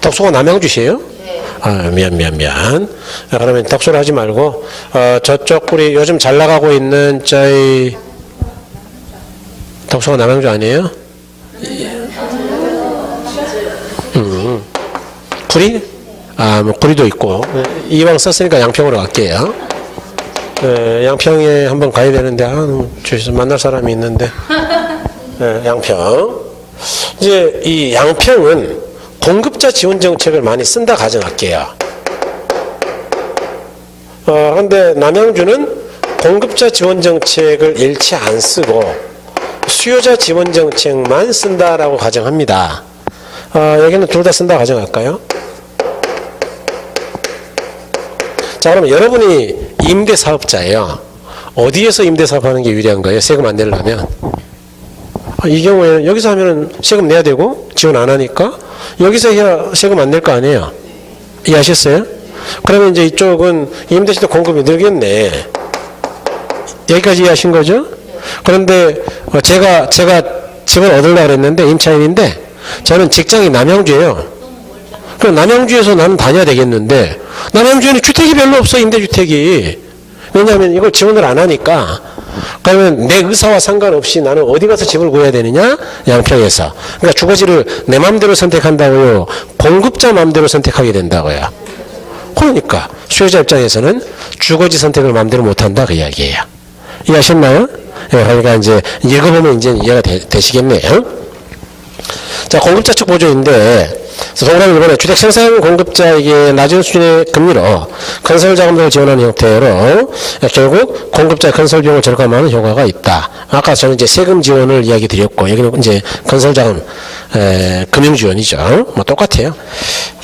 덕소가 남양주시에요? 네. 미안. 그러면 덕소를 하지 말고 저쪽 우리 요즘 잘 나가고 있는 저희 덕소가 남양주 아니에요? 구리? 뭐 구리도 있고. 이왕 썼으니까 양평으로 갈게요. 양평에 한번 가야 되는데 주위에서 만날 사람이 있는데. 양평. 이제 이 양평은 공급자 지원 정책을 많이 쓴다 가정할게요. 그런데 남양주는 공급자 지원 정책을 일체 안 쓰고 수요자 지원 정책만 쓴다라고 가정합니다. 여기는 둘 다 쓴다 가정할까요? 자, 그러면 여러분이 임대사업자예요. 어디에서 임대사업하는 게 유리한 거예요? 세금 안 내려면? 이 경우에는 여기서 하면은 세금 내야 되고 지원 안 하니까 여기서 해야 세금 안 낼 거 아니에요? 이해하셨어요? 그러면 이제 이쪽은 임대주택 공급이 늘겠네. 여기까지 이해하신 거죠? 그런데 제가 집을 얻으려고 그랬는데 임차인인데 저는 직장이 남양주예요. 그럼 남양주에서 나는 다녀야 되겠는데 남양주에는 주택이 별로 없어. 임대주택이. 왜냐하면 이걸 지원을 안 하니까. 그러면 내 의사와 상관없이 나는 어디 가서 집을 구해야 되느냐? 양평에서. 그러니까 주거지를 내 마음대로 선택한다고요? 공급자 마음대로 선택하게 된다고요? 그러니까 수요자 입장에서는 주거지 선택을 마음대로 못한다 그 이야기예요. 이해하셨나요? 예, 그러니까 이제 읽어보면 이제 이해가 되시겠네요. 자, 공급자 측 보조인데 동그라미 1번에 주택 생산 공급자에게 낮은 수준의 금리로 건설 자금들을 지원하는 형태로 결국 공급자 건설 비용을 절감하는 효과가 있다. 아까 저는 이제 세금 지원을 이야기 드렸고 여기는 이제 건설 자금 금융 지원이죠. 뭐 똑같아요.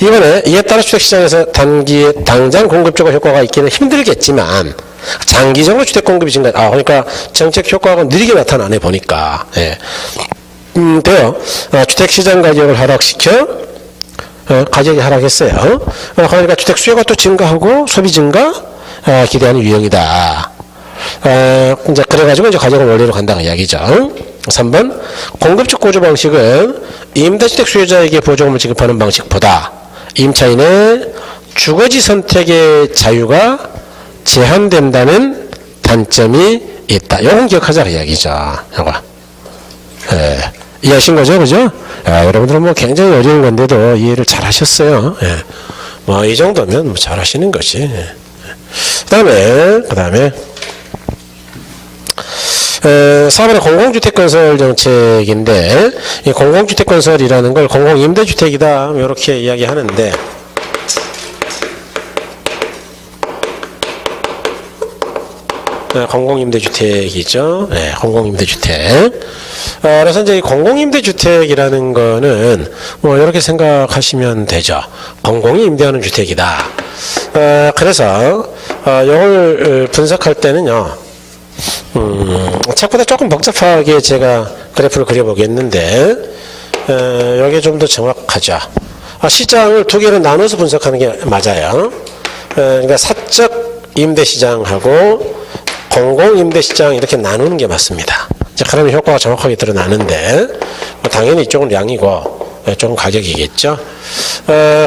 이번에 이에 따라 주택 시장에서 당장 공급적으로 효과가 있기는 힘들겠지만 장기적으로 주택 공급이 증가. 그러니까 정책 효과가 느리게 나타나네 보니까. 예. 돼요. 주택 시장 가격을 하락시켜 가격이 하락했어요. 그러니까 주택 수요가 또 증가하고 소비 증가 기대하는 유형이다. 이제 그래가지고 이제 가격은 원래로 간다는 이야기죠. 3번 공급적 보조 방식은 임대주택 수요자에게 보조금을 지급하는 방식보다 임차인의 주거지 선택의 자유가 제한된다는 단점이 있다. 이건 기억하자 그 이야기죠. 이거. 예. 이해하신 거죠? 그죠? 여러분들은 뭐 굉장히 어려운 건데도 이해를 잘 하셨어요. 예. 뭐, 이 정도면 뭐 잘 하시는 거지. 예. 그 다음에, 4번에 공공주택 건설 정책인데, 이 공공주택 건설이라는 걸 공공임대주택이다. 이렇게 이야기하는데, 공공임대주택이죠. 네, 공공임대주택. 그래서 이제 공공임대주택이라는 거는 뭐 이렇게 생각하시면 되죠. 공공이 임대하는 주택이다. 그래서 이걸 분석할 때는요. 책보다 조금 복잡하게 제가 그래프를 그려보겠는데 여기에 좀 더 정확하죠. 시장을 두 개로 나눠서 분석하는 게 맞아요. 그러니까 사적 임대시장하고 공공임대시장 이렇게 나누는 게 맞습니다. 자, 그러면 효과가 정확하게 드러나는데 뭐 당연히 이쪽은 양이고 이쪽은 가격이겠죠.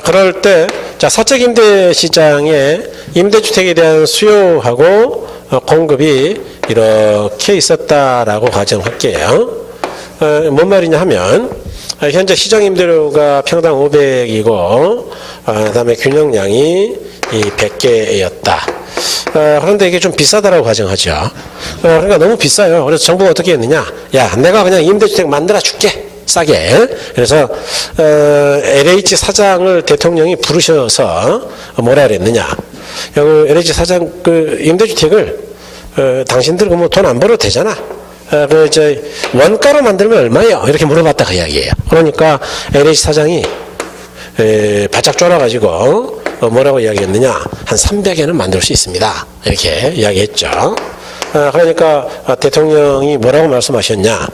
그럴 때 자, 사적 임대시장에 임대주택에 대한 수요하고 공급이 이렇게 있었다라고 가정할게요. 뭔 말이냐 하면 현재 시장 임대료가 평당 500이고 그다음에 균형량이 이 100개였다. 그런데 이게 좀 비싸다라고 가정하죠. 그러니까 너무 비싸요. 그래서 정부가 어떻게 했느냐? 야, 내가 그냥 임대주택 만들어 줄게. 싸게. 그래서 LH 사장을 대통령이 부르셔서 뭐라 그랬느냐? 여기 LH 사장 그 임대주택을 당신들 뭐 돈 안 벌어도 되잖아. 원가로 만들면 얼마예요? 이렇게 물어봤다 그 이야기예요. 그러니까 LH 사장이 바짝 쫄아가지고 뭐라고 이야기했느냐? 한 300에는 만들 수 있습니다. 이렇게 이야기했죠. 그러니까 대통령이 뭐라고 말씀하셨냐?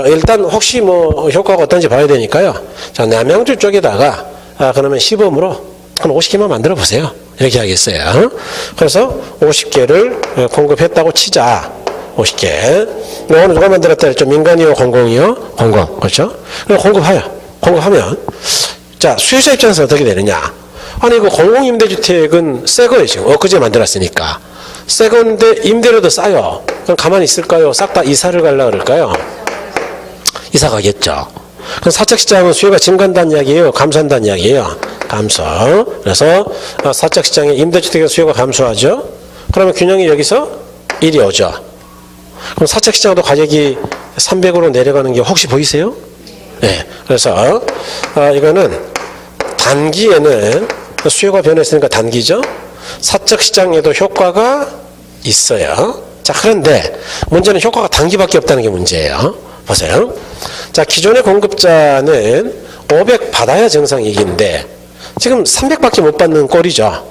일단 혹시 뭐 효과가 어떤지 봐야 되니까요. 자, 남양주 쪽에다가 그러면 시범으로 한 50개만 만들어 보세요. 이렇게 하겠어요. 그래서 50개를 공급했다고 치자. 50개. 오늘 누가 만들었다 했죠? 민간이요, 공공이요? 공공. 그렇죠? 그럼 공급하면 자, 수요자 입장에서 어떻게 되느냐? 아니, 그 공공임대주택은 새 거예요, 지금. 엊그제 만들었으니까. 새 건데 임대료도 싸요. 그럼 가만히 있을까요? 싹 다 이사를 가려고 그럴까요? 이사 가겠죠. 그럼 사적시장은 수요가 증가한다는 이야기예요? 감소한다는 이야기예요? 감소. 그래서 사적시장의 임대주택의 수요가 감소하죠? 그러면 균형이 여기서 1이 오죠. 그럼 사적시장도 가격이 300으로 내려가는 게 혹시 보이세요? 네. 그래서 이거는 단기에는 수요가 변했으니까 단기죠. 사적 시장에도 효과가 있어요. 자, 그런데 문제는 효과가 단기밖에 없다는 게 문제예요. 보세요. 자, 기존의 공급자는 500 받아야 정상이익인데 지금 300밖에 못 받는 꼴이죠.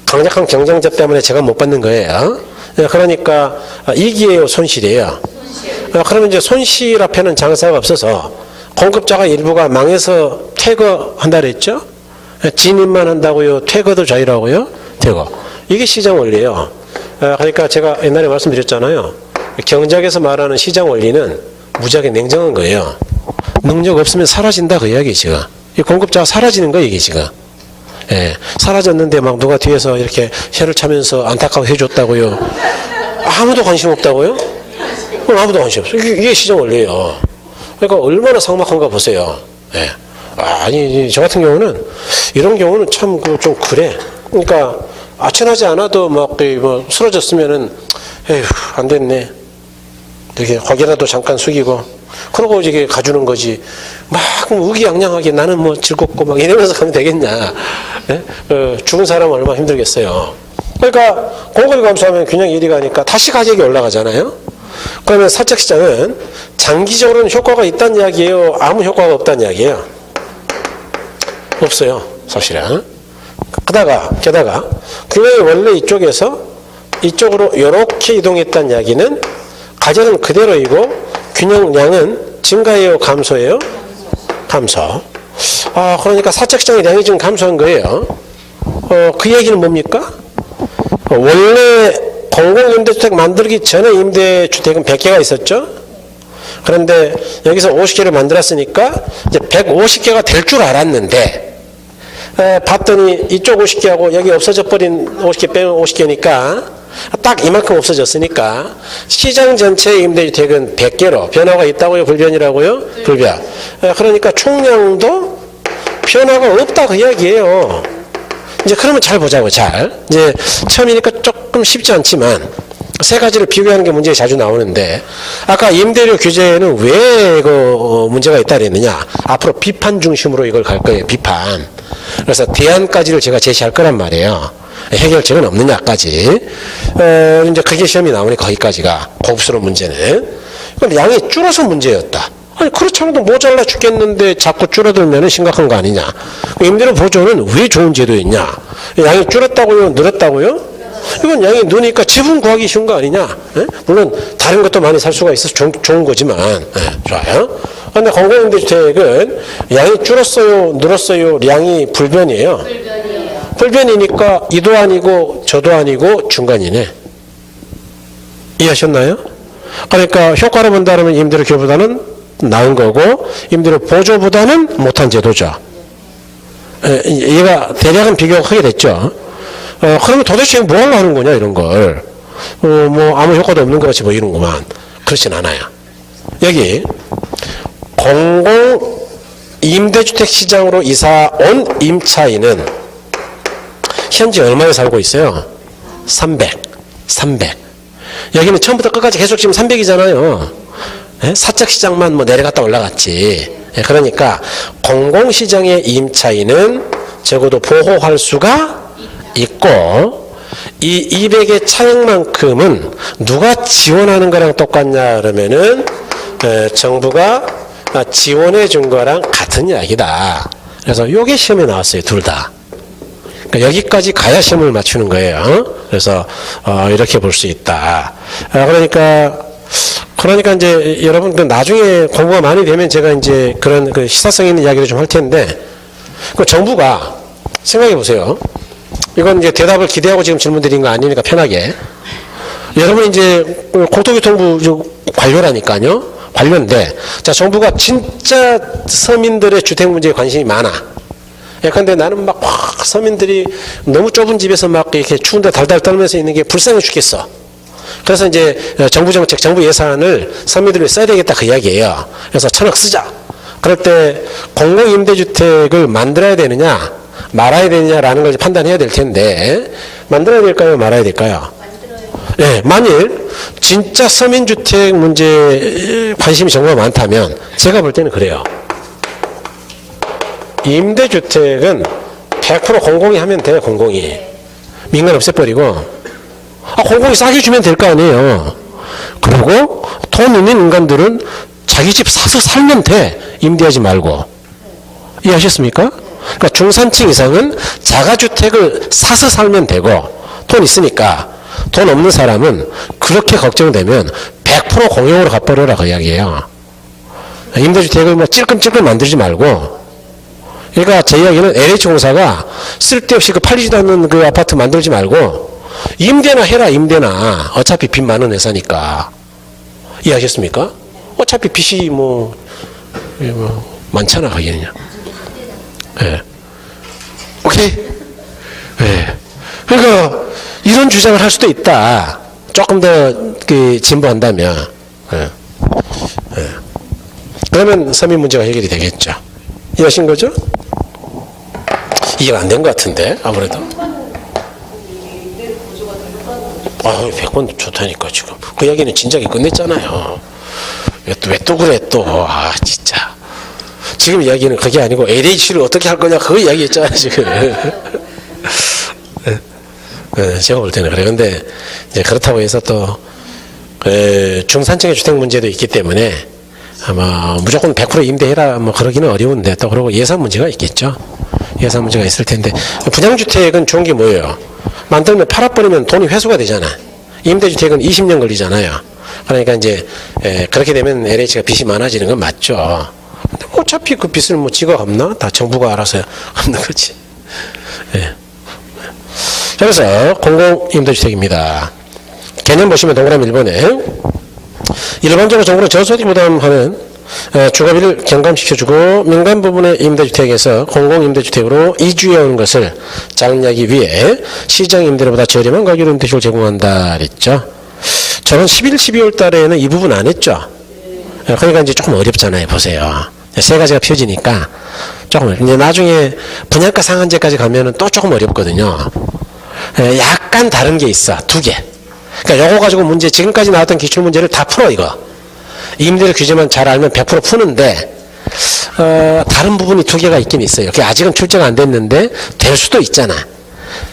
강력한 경쟁자 때문에 제가 못 받는 거예요. 그러니까 이익이에요, 손실이에요? 그러면 이제 손실 앞에는 장사가 없어서 공급자가 일부가 망해서 퇴거한다 그랬죠? 진입만 한다고요? 퇴거도 자유라고요? 퇴거. 이게 시장 원리예요. 그러니까 제가 옛날에 말씀드렸잖아요. 경제학에서 말하는 시장 원리는 무지하게 냉정한 거예요. 능력 없으면 사라진다 그 이야기 지금. 이 공급자가 사라지는 거예요 이게 지금. 예, 사라졌는데 막 누가 뒤에서 이렇게 혀를 차면서 안타까워 해줬다고요. 아무도 관심 없다고요? 아무도 관심 없어요. 이게 시장 원리예요. 그러니까 얼마나 삭막한가 보세요. 예. 아니 저 같은 경우는 이런 경우는 참 좀 그래. 그러니까 아천하지 않아도 막 뭐 쓰러졌으면은 에휴 안 됐네. 이렇게 고개라도 잠깐 숙이고 그러고 이게 가주는 거지. 막 의기양양하게 나는 뭐 즐겁고 막 이러면서 가면 되겠냐. 예? 죽은 사람은 얼마나 힘들겠어요. 그러니까 공급이 감소하면 균형 이익이 가니까 다시 가격이 올라가잖아요. 그러면 사적시장은 장기적으로는 효과가 있다는 이야기예요? 아무 효과가 없다는 이야기예요? 없어요. 사실은. 게다가 균형이 원래 이쪽에서 이쪽으로 이렇게 이동했다는 이야기는 가격은 그대로이고 균형량은 증가해요? 감소해요? 감소. 그러니까 사적시장의 량이 지금 감소한 거예요. 그 얘기는 뭡니까? 원래 공공임대주택 만들기 전에 임대주택은 100개가 있었죠? 그런데 여기서 50개를 만들었으니까 이제 150개가 될 줄 알았는데 봤더니 이쪽 50개하고 여기 없어져 버린 50개 빼면 50개니까 딱 이만큼 없어졌으니까 시장 전체의 임대주택은 100개로 변화가 있다고요? 불변이라고요? 네. 불변. 그러니까 총량도 변화가 없다 그 이야기예요. 이제 그러면 잘 보자고 잘. 이제 처음이니까 조금 쉽지 않지만 세 가지를 비교하는 게 문제가 자주 나오는데 아까 임대료 규제는 왜 그 문제가 있다 그랬느냐. 앞으로 비판 중심으로 이걸 갈 거예요. 비판. 그래서 대안까지를 제가 제시할 거란 말이에요. 해결책은 없느냐까지. 이제 그게 시험이 나오니 거기까지가 고급스러운 문제는. 근데 양이 줄어서 문제였다. 아니 그렇지 않아도 모자라 죽겠는데 자꾸 줄어들면 심각한 거 아니냐. 임대료 보조는 왜 좋은 제도였냐. 양이 줄었다고요? 늘었다고요? 이건 양이 느니까 지분 구하기 쉬운 거 아니냐. 예? 물론 다른 것도 많이 살 수가 있어서 좋은 거지만 좋아요. 그런데 공공임대주택은 양이 줄었어요? 늘었어요? 양이 불변이에요. 불변이니까 이도 아니고 저도 아니고 중간이네. 이해하셨나요? 그러니까 효과로 본다면 임대료 규제보다는 나은 거고 임대료 보조보다는 못한 제도죠. 얘가 대략은 비교가 크게 됐죠. 그러면 도대체 뭐 하려고 하는 거냐 이런 걸. 뭐 아무 효과도 없는 것 같이 보이는구만. 그렇진 않아요. 여기 공공 임대주택 시장으로 이사 온 임차인은 현재 얼마에 살고 있어요? 300. 여기는 처음부터 끝까지 계속 지금 300이잖아요. 사적시장만 뭐 내려갔다 올라갔지. 그러니까 공공시장의 임차인은 적어도 보호할 수가 있고 이 200의 차액만큼은 누가 지원하는 거랑 똑같냐 그러면은 정부가 지원해 준 거랑 같은 이야기다. 그래서 요게 시험에 나왔어요. 둘 다. 그러니까 여기까지 가야 시험을 맞추는 거예요. 그래서 이렇게 볼 수 있다. 그러니까 이제 여러분 나중에 공부가 많이 되면 제가 이제 그런 그 시사성 있는 이야기를 좀 할 텐데 그 정부가 생각해 보세요. 이건 이제 대답을 기대하고 지금 질문 드린 거 아니니까 편하게. 여러분 이제 국토교통부 관료라니까요. 관료인데 자 정부가 진짜 서민들의 주택 문제에 관심이 많아. 그런데 나는 막 서민들이 너무 좁은 집에서 막 이렇게 추운데 달달 떨면서 있는 게 불쌍해 죽겠어. 그래서 이제 정부 정책, 정부 예산을 서민들을 위해 써야 되겠다 그 이야기예요. 그래서 1,000억 쓰자. 그럴 때 공공임대주택을 만들어야 되느냐 말아야 되느냐라는 걸 판단해야 될 텐데 만들어야 될까요? 말아야 될까요? 네, 만일 진짜 서민주택 문제에 관심이 정말 많다면 제가 볼 때는 그래요. 임대주택은 100% 공공이 하면 돼. 공공이. 민간 없애버리고 공공이 싸게 주면 될 거 아니에요. 그리고 돈 있는 인간들은 자기 집 사서 살면 돼. 임대하지 말고. 이해하셨습니까? 그러니까 중산층 이상은 자가주택을 사서 살면 되고, 돈 있으니까. 돈 없는 사람은 그렇게 걱정되면 100% 공용으로 갚아버려라 그 이야기예요. 임대주택을 뭐 찔끔찔끔 만들지 말고. 그러니까 제 이야기는 LH공사가 쓸데없이 그 팔리지도 않는 그 아파트 만들지 말고 임대나 해라. 임대나. 어차피 빚 많은 회사니까. 이해하셨습니까? 어차피 빚이 뭐 많잖아 거기는요. 예. 오케이. 예. 그러니까 이런 주장을 할 수도 있다. 조금 더 그 진보한다면. 예. 예. 그러면 서민 문제가 해결이 되겠죠. 이해하신 거죠? 이해가 안 된 것 같은데 아무래도. 100번 좋다니까 지금. 그 이야기는 진작에 끝냈잖아요. 왜 또 그래 또. 진짜. 지금 이야기는 그게 아니고 LH를 어떻게 할 거냐 그거 이야기했잖아 지금. 제가 볼 때는 그래. 근데 이제 그렇다고 해서 또 중산층의 주택 문제도 있기 때문에 아마 무조건 100% 임대해라 뭐 그러기는 어려운데, 또 그러고 예산 문제가 있겠죠. 예산 문제가 있을 텐데, 분양주택은 좋은 게 뭐예요? 만들면 팔아버리면 돈이 회수가 되잖아. 임대주택은 20년 걸리잖아요. 그러니까 이제 그렇게 되면 LH가 빚이 많아지는 건 맞죠. 근데 어차피 그 빚을 뭐 지가 갚나? 다 정부가 알아서 갚는 거지. 예. 그래서 공공임대주택입니다. 개념 보시면 동그라미 1번에 일반적으로 정부는 저소득 부담하는 주거비를 경감시켜주고 민간 부분의 임대주택에서 공공임대주택으로 이주해 오는 것을 장려하기 위해 시장 임대료보다 저렴한 가격으로 임대주택을 제공한다 그랬죠. 저는 11, 12월 달에는 이 부분 안 했죠. 그러니까 이제 조금 어렵잖아요. 보세요. 세 가지가 펴지니까 조금 이제 나중에 분양가 상한제까지 가면은 또 조금 어렵거든요. 약간 다른 게 있어. 두 개. 그러니까 요거 가지고 문제, 지금까지 나왔던 기출 문제를 다 풀어 이거. 임대료 규제만 잘 알면 100% 푸는데 다른 부분이 두 개가 있긴 있어요. 그게 아직은 출제가 안 됐는데 될 수도 있잖아.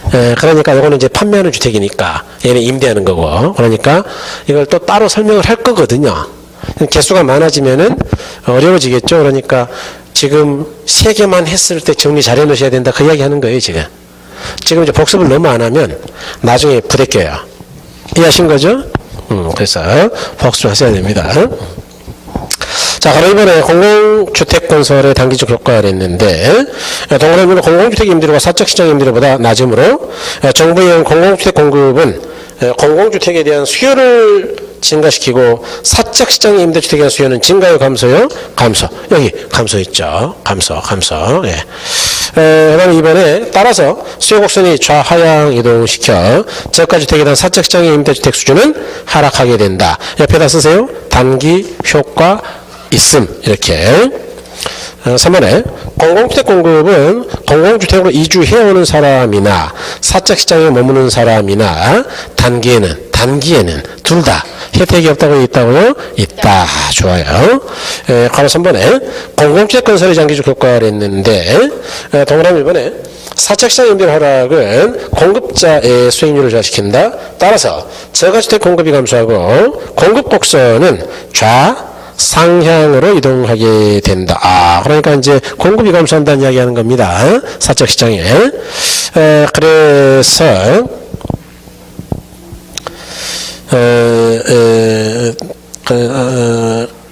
그러니까 요거는 이제 판매하는 주택이니까 얘는 임대하는 거고, 그러니까 이걸 또 따로 설명을 할 거거든요. 개수가 많아지면은 어려워지겠죠. 그러니까 지금 세 개만 했을 때 정리 잘 해놓으셔야 된다 그 이야기 하는 거예요. 지금 이제 복습을 너무 안 하면 나중에 부대껴요. 이해하신 거죠? 그래서 복습 하셔야 됩니다. 자, 그럼 이번에 공공주택 건설의 단기적 효과를 했는데, 동그라미로 공공주택 임대료가 사적시장 임대료보다 낮으므로 정부의 공공주택 공급은 공공주택에 대한 수요를 증가시키고 사적시장 임대주택에 대한 수요는 증가요, 감소요? 감소. 여기 감소 있죠. 감소. 예. 그다음에 이번에 따라서 수요 곡선이 좌하향 이동시켜 저가주택에 대한 사적시장의 임대주택 수준은 하락하게 된다. 옆에다 쓰세요. 단기 효과 있음. 이렇게. 3번에 공공주택 공급은 공공주택으로 이주해오는 사람이나 사적시장에 머무는 사람이나 단기에는 둘 다 혜택이 없다고 있다고요? 있다. 좋아요. 가로 3번에 공공주택 건설의 장기적 효과를 했는데, 동그라미 1번에 사적시장 임대 하락은 공급자의 수익률을 저하시킨다. 따라서 저가주택 공급이 감소하고 공급 곡선은 상향으로 이동하게 된다. 그러니까 이제 공급이 감소한다는 이야기 하는 겁니다. 사적 시장에. 그래서,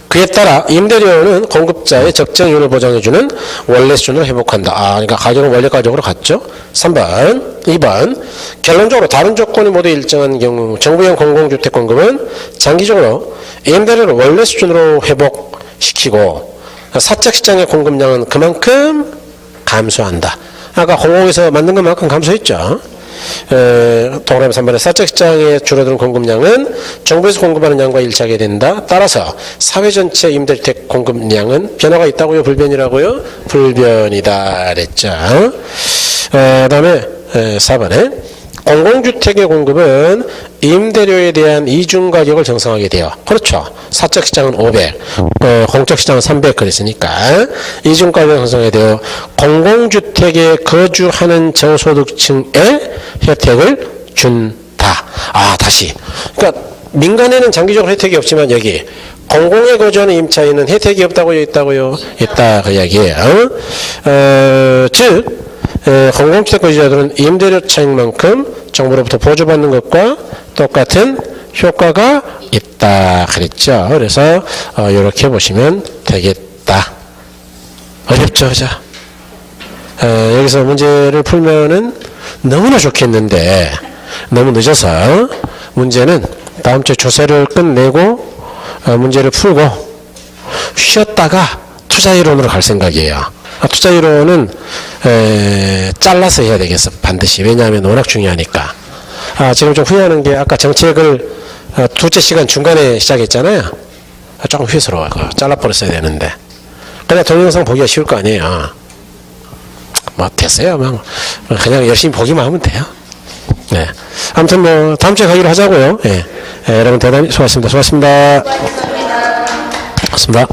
그에 따라 임대료는 공급자의 적정이윤을 보장해주는 원래 수준을 회복한다. 그러니까 가격은 원래 가격으로 갔죠. 3번, 2번. 결론적으로 다른 조건이 모두 일정한 경우 정부형 공공주택 공급은 장기적으로 임대료를 원래 수준으로 회복시키고 사적시장의 공급량은 그만큼 감소한다. 아까 공공에서 만든 것만큼 감소했죠. 동그라미 3번에 사적시장에 줄어드는 공급량은 정부에서 공급하는 양과 일치하게 된다. 따라서 사회 전체 임대주택 공급량은 변화가 있다고요? 불변이라고요? 불변이다 그랬죠. 그 다음에 4번에 공공주택의 공급은 임대료에 대한 이중가격을 정상하게 돼요. 그렇죠. 사적시장은 500, 공적시장은 300 그랬으니까 이중가격을 정상하게 돼요. 공공주택에 거주하는 저소득층에 혜택을 준다. 않다. 아, 다시. 그러니까 민간에는 장기적으로 혜택이 없지만 여기 공공에 거주하는 임차인은 혜택이 없다고요, 있다고요? 있다 그 이야기예요. 즉 공공주택 거주자들은 임대료 차익만큼 정부로부터 보조받는 것과 똑같은 효과가 있다 그랬죠. 그래서 이렇게 보시면 되겠다. 어렵죠, 자. 여기서 문제를 풀면은 너무나 좋겠는데 너무 늦어서 문제는 다음 주에 조사를 끝내고 문제를 풀고 쉬었다가 투자이론으로 갈 생각이에요. 투자이론은 잘라서 해야 되겠어, 반드시. 왜냐하면 워낙 중요하니까. 지금 좀 후회하는 게 아까 정책을 둘째 시간 중간에 시작했잖아요. 조금 후회스러워요. 잘라버렸어야 되는데. 그냥 동영상 보기가 쉬울 거 아니에요. 뭐 됐어요. 그냥 열심히 보기만 하면 돼요. 네. 아무튼 뭐 다음 주에 가기로 하자고요. 예. 여러분 대단히 수고하셨습니다. 수고하셨습니다. 수고하셨습니다.